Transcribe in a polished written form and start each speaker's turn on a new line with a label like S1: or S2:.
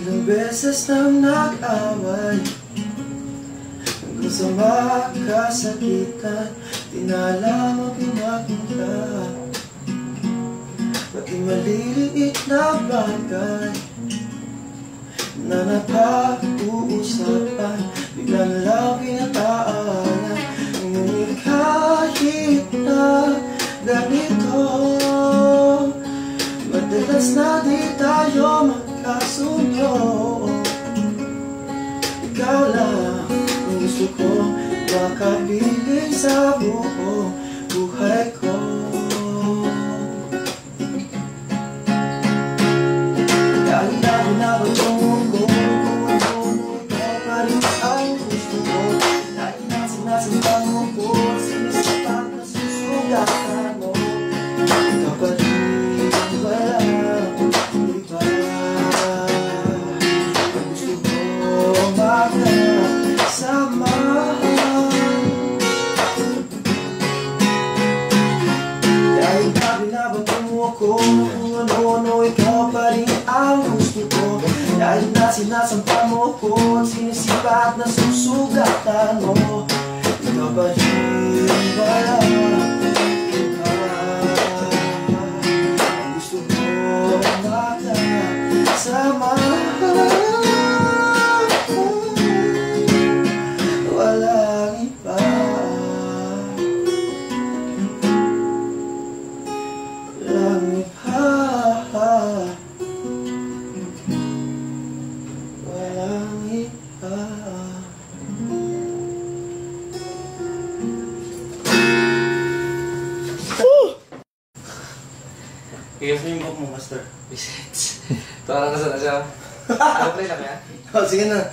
S1: Ilang beses nang nag-away, hanggang sa magkasakitan. Di na alam ang pinagmula, pati maliliit na bagay na napag-uusapan, bigla na lang pinataalan. Ngunit kahit na ganito, madalas na di tayo magkasundo. Ikaw lang ang gusto ko makapiling sa buong buhay ko. Dahil na binabatong ko, ikaw pa rin ang gusto ko. Dahil na sinasambang mo ko, sinisapat na susugatan mo. Ikaw pa rin walang iba. Ang gusto ko magkasama. Dahil na binabatong mo ko, kung ano-ano, ikaw pa rin ang gusto ko. Dahil na sinasampa mo ko, sinisipat na susugatan mo. Ikaw pa rin walang iba. Ang gusto ko magkasama. Walang iba. Walang iba. Walang iba. Igas mo yung book mo, Master.
S2: Bisets. Parang nasa na siya. Okay lang yan?
S1: Oh, sige na.